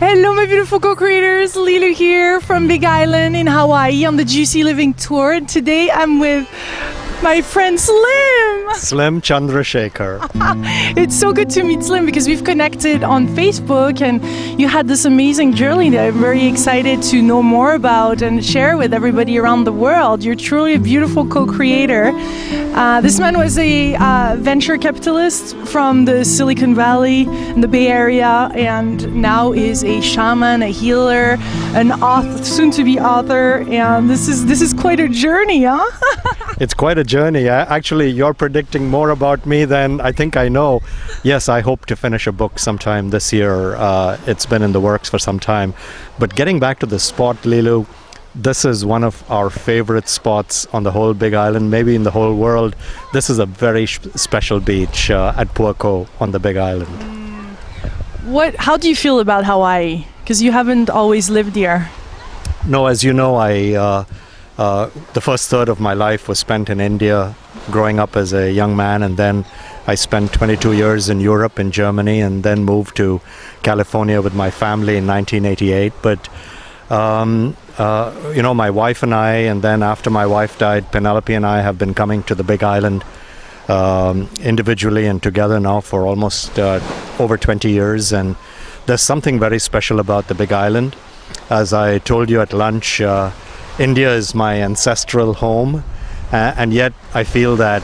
Hello, my beautiful co-creators. Lilu here from Big Island in Hawaii on the Juicy Living Tour. And today I'm with my friend Slim. Slim Chandra Shekar. It's so good to meet Slim because we've connected on Facebook and you had this amazing journey that I'm very excited to know more about and share with everybody around the world. You're truly a beautiful co-creator. This man was a venture capitalist from the Silicon Valley in the Bay Area and now is a shaman, a healer, an author, soon-to-be author, and this is quite a journey, huh? It's quite a journey. Actually, you're predicting more about me than I think I know. Yes, I hope to finish a book sometime this year. It's been in the works for some time. But getting back to the spot, Lilu, this is one of our favorite spots on the whole Big Island, maybe in the whole world. This is a very special beach at Puako on the Big Island. How do you feel about Hawaii? Because you haven't always lived here. No, as you know, the first third of my life was spent in India, growing up as a young man, and then I spent 22 years in Europe, in Germany, and then moved to California with my family in 1988. But my wife and I, and then after my wife died, Penelope and I have been coming to the Big Island individually and together now for almost over 20 years. And there's something very special about the Big Island. As I told you at lunch, India is my ancestral home, and yet I feel that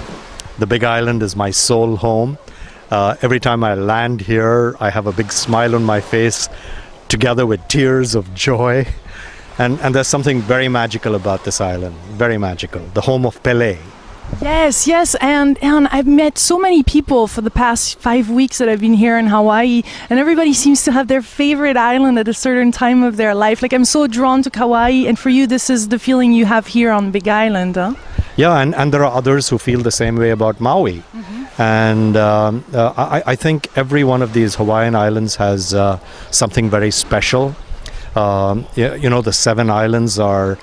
the Big Island is my soul home. Every time I land here, I have a big smile on my face, together with tears of joy. And there's something very magical about this island, very magical, the home of Pele. Yes, and I've met so many people for the past 5 weeks that I've been here in Hawaii, and everybody seems to have their favorite island at a certain time of their life. Like, I'm so drawn to Kauai, and for you, this is the feeling you have here on Big Island, huh? Yeah, and there are others who feel the same way about Maui. Mm-hmm. And I think every one of these Hawaiian islands has something very special. The 7 islands are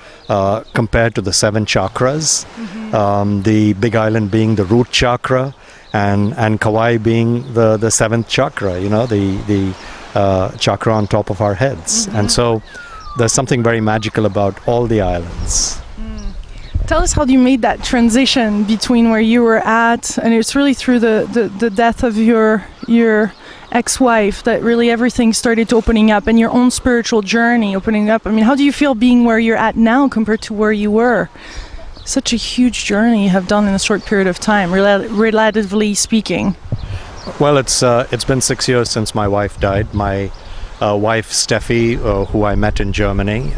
compared to the 7 chakras. Mm-hmm. The Big Island being the root chakra, and Kauai being the 7th chakra. The chakra on top of our heads. Mm-hmm. And so there's something very magical about all the islands. Tell us how you made that transition between where you were at, and it's really through the death of your ex-wife that really everything started opening up, and your own spiritual journey opening up. I mean, how do you feel being where you're at now compared to where you were? Such a huge journey you have done in a short period of time, relatively speaking. Well, it's been 6 years since my wife died. My wife, Steffi, who I met in Germany,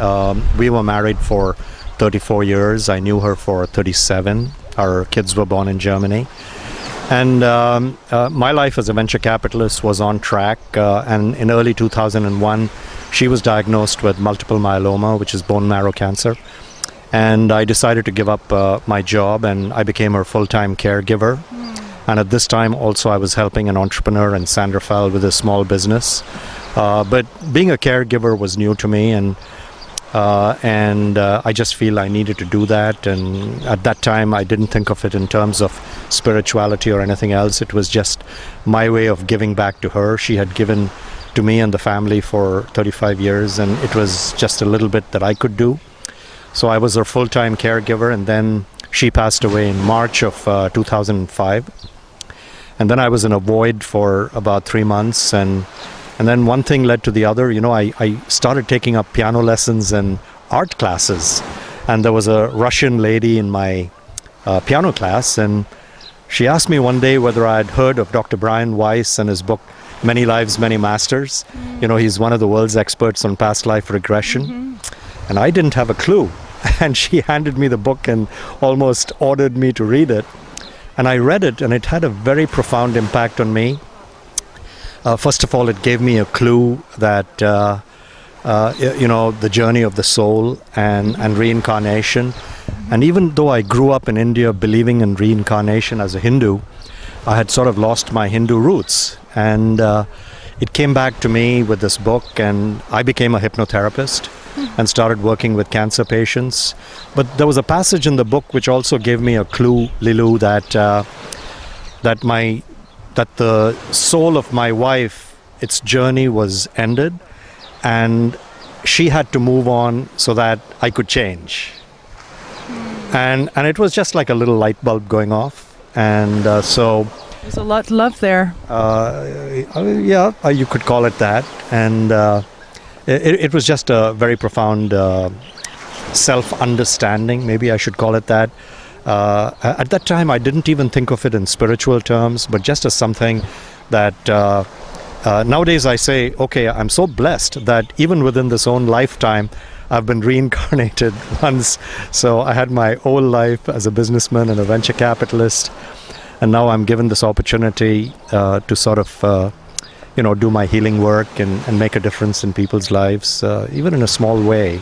we were married for 34 years. I knew her for 37. Our kids were born in Germany. And my life as a venture capitalist was on track. And in early 2001, she was diagnosed with multiple myeloma, which is bone marrow cancer. And I decided to give up my job, and I became her full-time caregiver. And at this time, also, I was helping an entrepreneur in San Rafael with a small business. But being a caregiver was new to me, and I just feel I needed to do that. And at that time, I didn't think of it in terms of spirituality or anything else. It was just my way of giving back to her. She had given to me and the family for 35 years, and it was just a little bit that I could do. So I was her full-time caregiver, and then she passed away in March of 2005. And then I was in a void for about 3 months, and then one thing led to the other. I started taking up piano lessons and art classes. And there was a Russian lady in my piano class, and she asked me one day whether I had heard of Dr. Brian Weiss and his book, Many Lives, Many Masters. He's one of the world's experts on past life regression. Mm-hmm. And I didn't have a clue. And she handed me the book and almost ordered me to read it. And I read it, and it had a very profound impact on me. First of all, it gave me a clue that, the journey of the soul and reincarnation. And even though I grew up in India believing in reincarnation as a Hindu, I had sort of lost my Hindu roots. And it came back to me with this book, and I became a hypnotherapist and started working with cancer patients. But there was a passage in the book which also gave me a clue, Lilu, that the soul of my wife, its journey was ended, and she had to move on so that I could change. And it was just like a little light bulb going off. And so there's a lot of love there. Yeah, you could call it that. And it was just a very profound self-understanding, maybe I should call it that. At that time, I didn't even think of it in spiritual terms, but just as something that nowadays I say, okay, I'm so blessed that even within this own lifetime, I've been reincarnated once. So I had my whole life as a businessman and a venture capitalist, and now I'm given this opportunity to sort of do my healing work and make a difference in people's lives, even in a small way.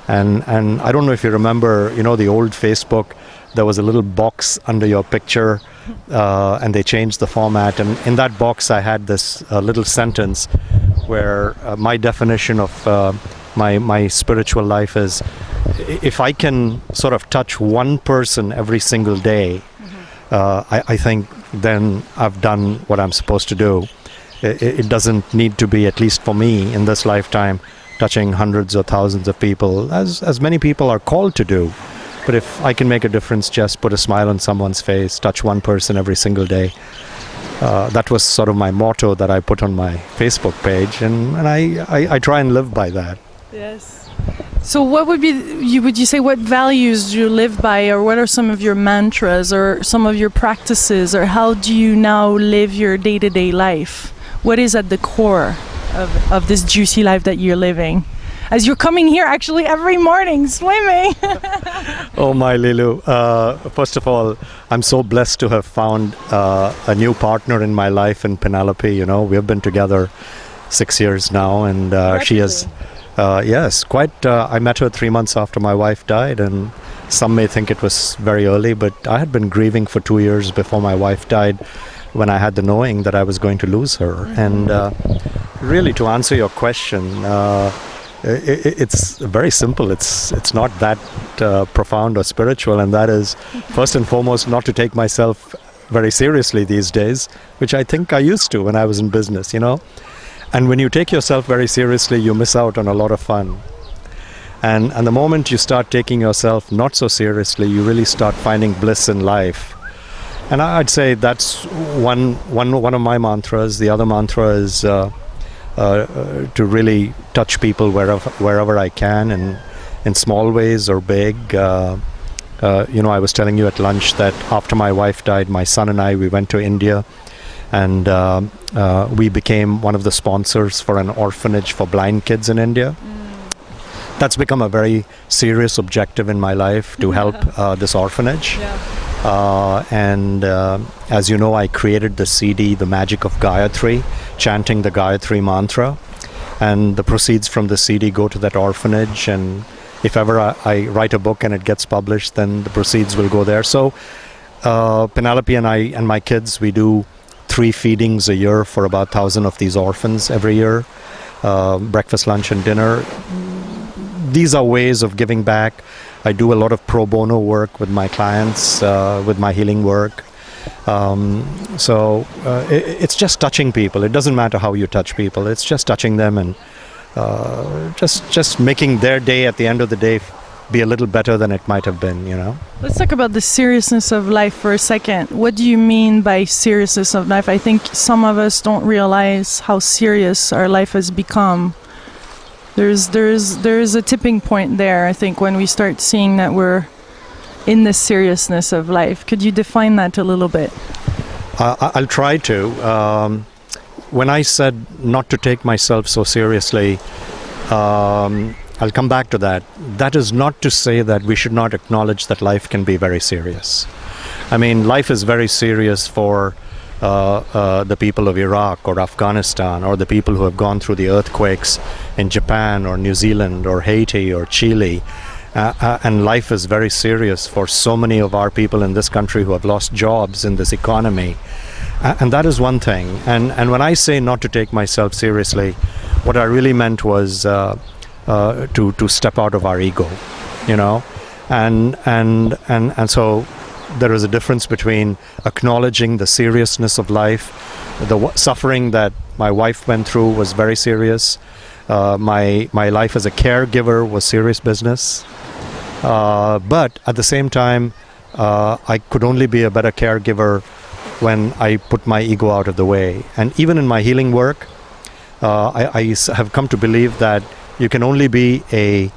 And I don't know if you remember, the old Facebook, there was a little box under your picture, and they changed the format. And in that box, I had this little sentence where my definition of my spiritual life is, if I can sort of touch one person every single day, I think then I've done what I'm supposed to do. It doesn't need to be, at least for me in this lifetime, touching hundreds or thousands of people, as many people are called to do. But if I can make a difference, just put a smile on someone's face, touch one person every single day, that was sort of my motto that I put on my Facebook page, and I try and live by that. Yes. So what would you say, what values do you live by, or what are some of your mantras or some of your practices, or how do you now live your day-to-day life? What is at the core of this juicy life that you're living? As you're coming here actually every morning swimming. Oh my Lilu, first of all, I'm so blessed to have found a new partner in my life in Penelope. We have been together 6 years now, and she is, yes, quite, I met her 3 months after my wife died, and some may think it was very early, but I had been grieving for 2 years before my wife died, when I had the knowing that I was going to lose her. And really, to answer your question, it's very simple. It's not that profound or spiritual, and that is, first and foremost, not to take myself very seriously these days, which I think I used to when I was in business, And when you take yourself very seriously, you miss out on a lot of fun. And the moment you start taking yourself not so seriously, you really start finding bliss in life. And I'd say that's one of my mantras. The other mantra is to really touch people wherever I can, and in small ways or big. I was telling you at lunch that after my wife died, my son and we went to India, and we became one of the sponsors for an orphanage for blind kids in India. That's become a very serious objective in my life, to help this orphanage. And as you know, I created the CD, The Magic of Gayatri, chanting the Gayatri mantra. And the proceeds from the CD go to that orphanage. And if ever I write a book and it gets published, then the proceeds will go there. So Penelope and I and my kids, we do 3 feedings a year for about 1,000 of these orphans every year. Breakfast, lunch, and dinner. These are ways of giving back. I do a lot of pro bono work with my clients, with my healing work. So it's just touching people. It doesn't matter how you touch people. It's just touching them, and just making their day at the end of the day be a little better than it might have been, Let's talk about the seriousness of life for a second. What do you mean by seriousness of life? I think some of us don't realize how serious our life has become. There's a tipping point there, I think, when we start seeing that we're in the seriousness of life. Could you define that a little bit? I'll try to. When I said not to take myself so seriously, I'll come back to that. That is not to say that we should not acknowledge that life can be very serious. I mean, life is very serious for the people of Iraq or Afghanistan, or the people who have gone through the earthquakes in Japan or New Zealand or Haiti or Chile. And life is very serious for so many of our people in this country who have lost jobs in this economy. And that is one thing. And when I say not to take myself seriously, what I really meant was to step out of our ego, and so there is a difference between acknowledging the seriousness of life. The suffering that my wife went through was very serious, My life as a caregiver was serious business. But at the same time, I could only be a better caregiver when I put my ego out of the way. And even in my healing work, I have come to believe that you can only be a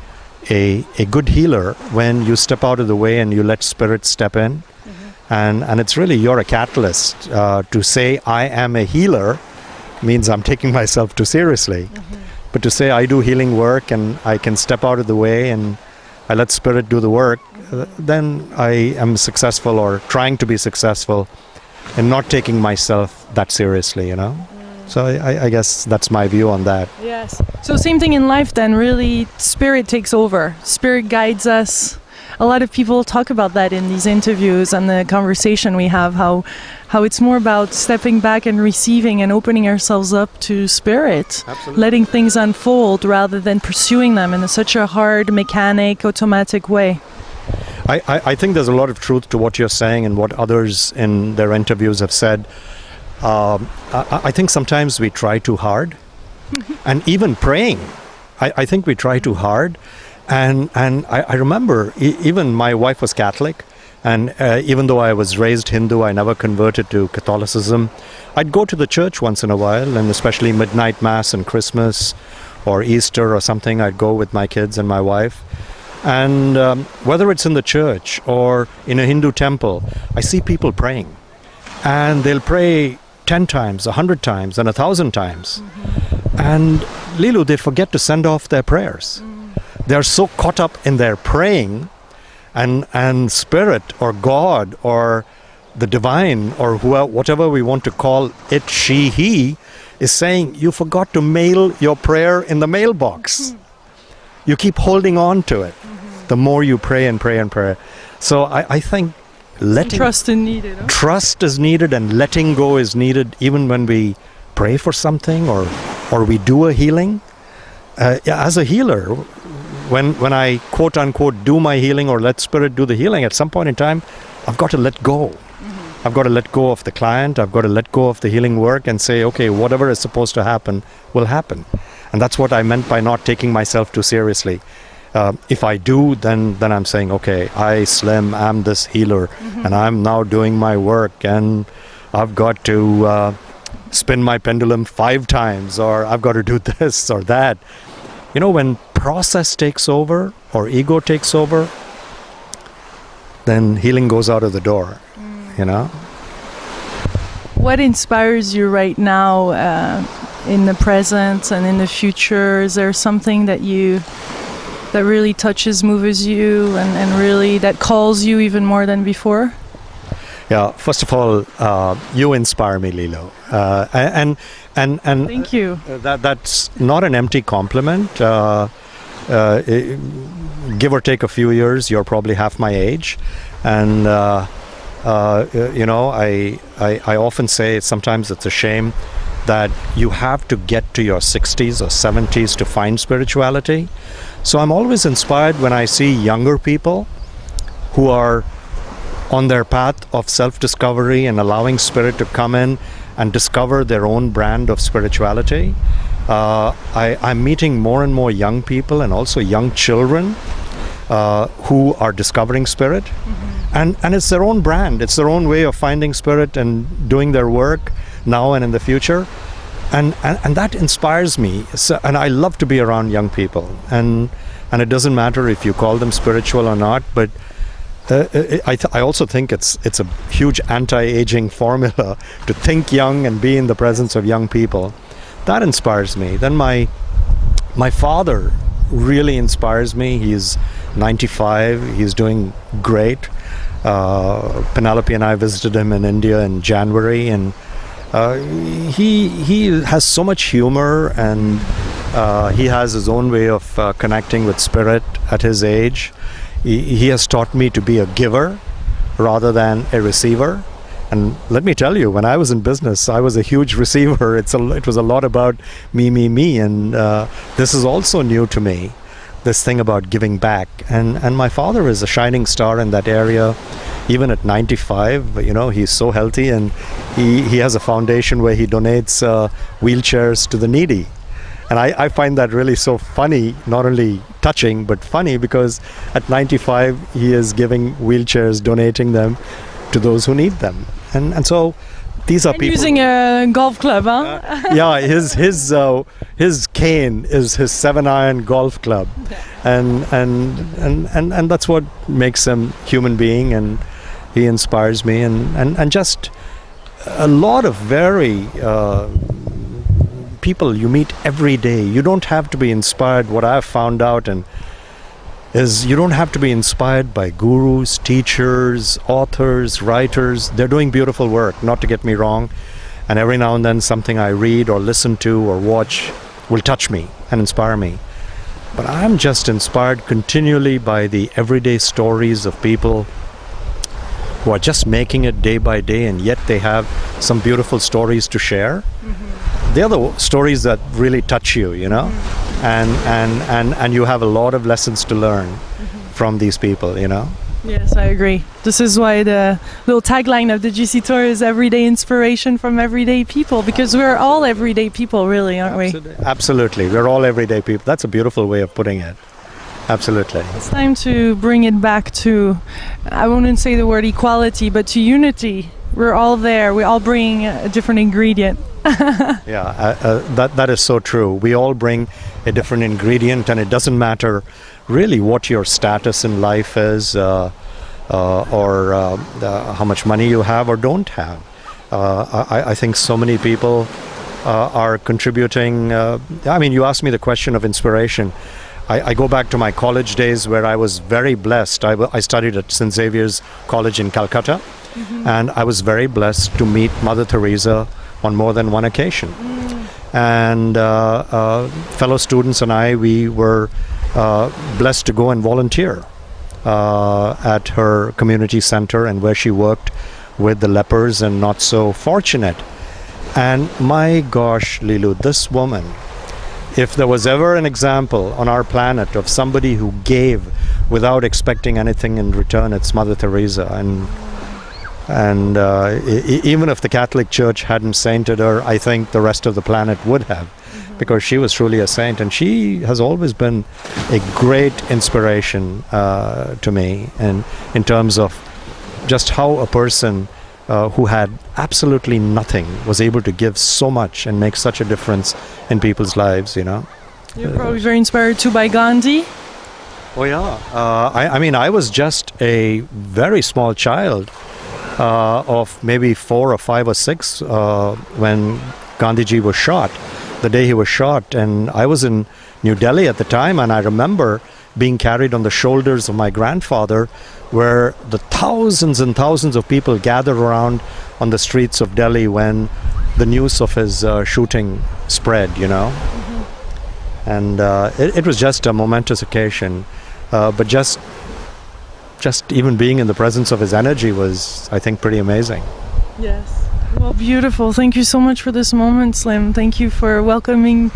good healer when you step out of the way and you let spirit step in. And it's really, you're a catalyst. To say I am a healer means I'm taking myself too seriously. But to say I do healing work and I can step out of the way and I let spirit do the work, then I am successful, or trying to be successful, in not taking myself that seriously, you know. So I guess that's my view on that. Yes. So same thing in life then, really, spirit takes over. Spirit guides us. A lot of people talk about that in these interviews and the conversation we have, how it's more about stepping back and receiving and opening ourselves up to spirit. Absolutely. Letting things unfold rather than pursuing them in such a hard, mechanic, automatic way. I think there's a lot of truth to what you're saying and what others in their interviews have said. I think sometimes we try too hard. And even praying, I think we try too hard. And I remember, even my wife was Catholic, and even though I was raised Hindu, I never converted to Catholicism. I'd go to the church once in a while, and especially midnight mass and Christmas or Easter or something, I'd go with my kids and my wife. And whether it's in the church or in a Hindu temple, I see people praying. And they'll pray 10 times, 100 times, and 1,000 times. And Lilu, they forget to send off their prayers. They're so caught up in their praying, and spirit or God or the divine or whatever we want to call it, she, he, is saying, you forgot to mail your prayer in the mailbox. You keep holding on to it. The more you pray and pray and pray. So I think trust is needed. Huh? Trust is needed, and letting go is needed, even when we pray for something or we do a healing. As a healer, when I quote unquote do my healing or let spirit do the healing, at some point in time, I've got to let go. I've got to let go of the client. I've got to let go of the healing work and say, okay, whatever is supposed to happen will happen. And that's what I meant by not taking myself too seriously. If I do, then I'm saying, okay, I, Slim, am this healer, and I'm now doing my work, and I've got to spin my pendulum 5 times, or I've got to do this or that. You know, when process takes over or ego takes over, then healing goes out of the door, you know. What inspires you right now in the present and in the future? Is there something that really touches, moves you, and really that calls you even more than before? Yeah, first of all, you inspire me, Lilo. And thank you. That's not an empty compliment. Give or take a few years, you're probably half my age. And, you know, I often say sometimes it's a shame that you have to get to your 60s or 70s to find spirituality. So I'm always inspired when I see younger people who are on their path of self-discovery and allowing spirit to come in and discover their own brand of spirituality. I'm meeting more and more young people and also young children who are discovering spirit. And it's their own brand. It's their own way of finding spirit and doing their work now and in the future. And that inspires me. So, and I love to be around young people. And it doesn't matter if you call them spiritual or not, but I also think it's a huge anti-aging formula to think young and be in the presence of young people. That inspires me. Then my father really inspires me. He's 95. He's doing great. Penelope and I visited him in India in January, and he has so much humor, and he has his own way of connecting with spirit at his age. He has taught me to be a giver rather than a receiver. And let me tell you, when I was in business, I was a huge receiver. It was a lot about me. And this is also new to me, this thing about giving back. And my father is a shining star in that area. Even at 95, you know, he's so healthy, and he has a foundation where he donates wheelchairs to the needy. And I find that really so funny, not only touching, but funny, because at 95, he is giving wheelchairs, donating them to those who need them. And so these are And people... using a golf club, huh? Yeah, his cane is his 7-iron golf club. And that's what makes him human being, and he inspires me, and just a lot of very people you meet every day. You don't have to be inspired. What I've found out is you don't have to be inspired by gurus, teachers, authors, writers. They're doing beautiful work, not to get me wrong, and every now and then something I read or listen to or watch will touch me and inspire me. But I'm just inspired continually by the everyday stories of people who are just making it day by day, and yet they have some beautiful stories to share. They're the stories that really touch you, you know, and you have a lot of lessons to learn from these people, you know. Yes, I agree. This is why the little tagline of the GC Tour is everyday inspiration from everyday people, because we're all everyday people, really, aren't we? Absolutely. We're all everyday people. That's a beautiful way of putting it. Absolutely. It's time to bring it back to, I wouldn't say the word equality, but to unity. We're all there. We all bring a different ingredient. That is so true. We all bring a different ingredient, and it doesn't matter really what your status in life is, or how much money you have or don't have. I think so many people are contributing. I mean, you asked me the question of inspiration. I go back to my college days where I was very blessed. I studied at St. Xavier's College in Calcutta, and I was very blessed to meet Mother Teresa on more than one occasion. And fellow students and we were blessed to go and volunteer at her community center, and where she worked with the lepers and not so fortunate. And my gosh, Lilu, this woman, if there was ever an example on our planet of somebody who gave without expecting anything in return, it's Mother Teresa. And even if the Catholic Church hadn't sainted her, I think the rest of the planet would have, because she was truly a saint, and she has always been a great inspiration to me, and in terms of just how a person who had absolutely nothing was able to give so much and make such a difference in people's lives, you know. You're probably very inspired too by Gandhi. Oh yeah, I mean, I was just a very small child of maybe 4 or 5 or 6 when Gandhiji was shot, the day he was shot, and I was in New Delhi at the time, and I remember being carried on the shoulders of my grandfather, where the thousands and thousands of people gathered around on the streets of Delhi when the news of his shooting spread, you know. And it was just a momentous occasion, but just even being in the presence of his energy was, I think, pretty amazing. Yes. Well, beautiful. Thank you so much for this moment, Slim. Thank you for welcoming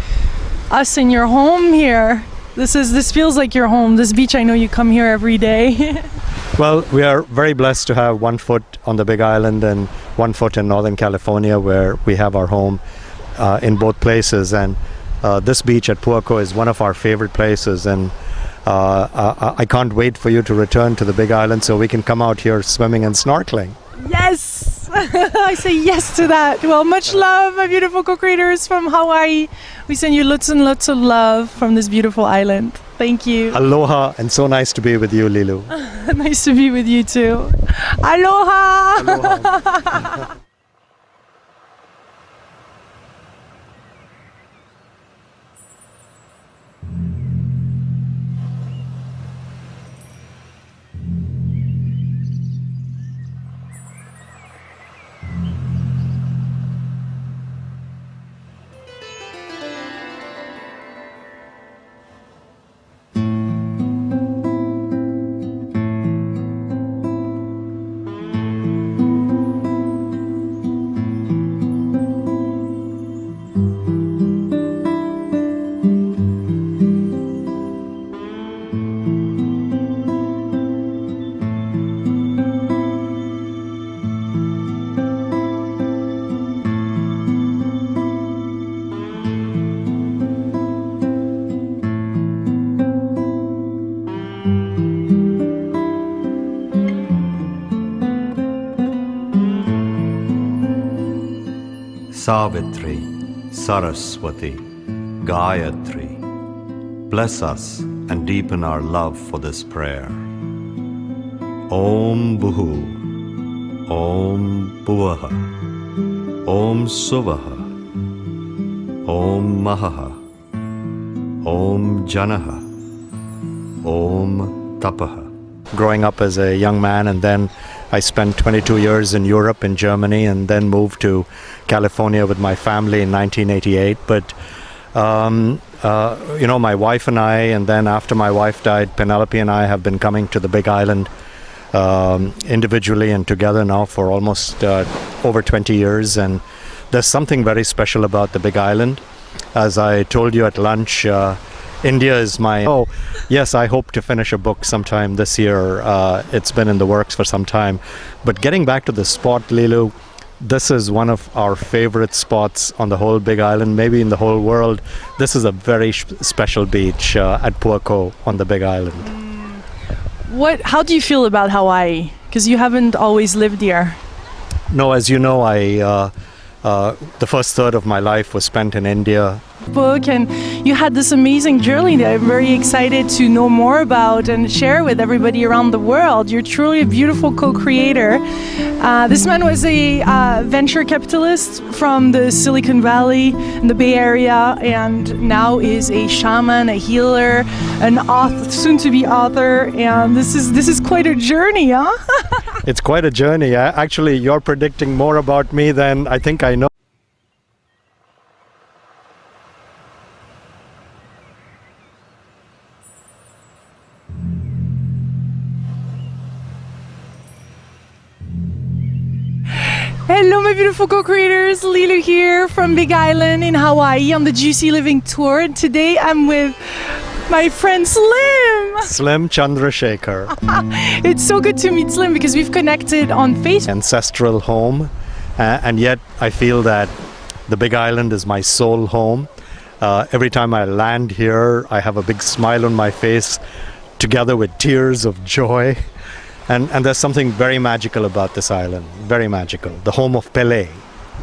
us in your home here. This feels like your home. This beach, I know you come here every day. Well, we are very blessed to have 1 foot on the Big Island and 1 foot in Northern California, where we have our home in both places. And this beach at Puerco is one of our favorite places, and I can't wait for you to return to the Big Island so we can come out here swimming and snorkeling. Yes! I say yes to that. Well, much love, my beautiful co-creators from Hawaii. We send you lots and lots of love from this beautiful island. Thank you. Aloha, and so nice to be with you, Lilu. Nice to be with you too. Aloha! Aloha. Savitri, Saraswati, Gayatri. Bless us and deepen our love for this prayer. Om Buhu, Om Buvaha, Om Suvaha, Om Mahaha, Om Janaha, Om Tapaha. Growing up as a young man, and then I spent 22 years in Europe, in Germany, and then moved to California with my family in 1988. But my wife and I, and then after my wife died, Penelope and I have been coming to the Big Island individually and together now for almost over 20 years. And there's something very special about the Big Island. As I told you at lunch, India is my... Oh, yes, I hope to finish a book sometime this year. It's been in the works for some time. But getting back to the spot, Lilu, this is one of our favorite spots on the whole Big Island, maybe in the whole world. This is a very special beach at Puako on the Big Island. How do you feel about Hawaii? Because you haven't always lived here. No, as you know, the first third of my life was spent in India. Book, and you had this amazing journey that I'm very excited to know more about and share with everybody around the world. You're truly a beautiful co-creator. This man was a venture capitalist from the Silicon Valley in the Bay Area, and now is a shaman, a healer, an author, soon-to-be author, and this is quite a journey, huh? It's quite a journey. Actually, you're predicting more about me than I think I know. Hello my beautiful co-creators, Lilu here from Big Island in Hawaii on the Juicy Living Tour. And today I'm with my friend Slim. Slim Chandra Shekar. It's so good to meet Slim because we've connected on Facebook. Ancestral home, and yet I feel that the Big Island is my soul home. Every time I land here, I have a big smile on my face together with tears of joy. And there's something very magical about this island, very magical, the home of Pele.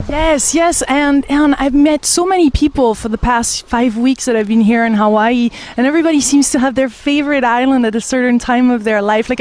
Yes, and I've met so many people for the past 5 weeks that I've been here in Hawaii, and everybody seems to have their favorite island at a certain time of their life. Like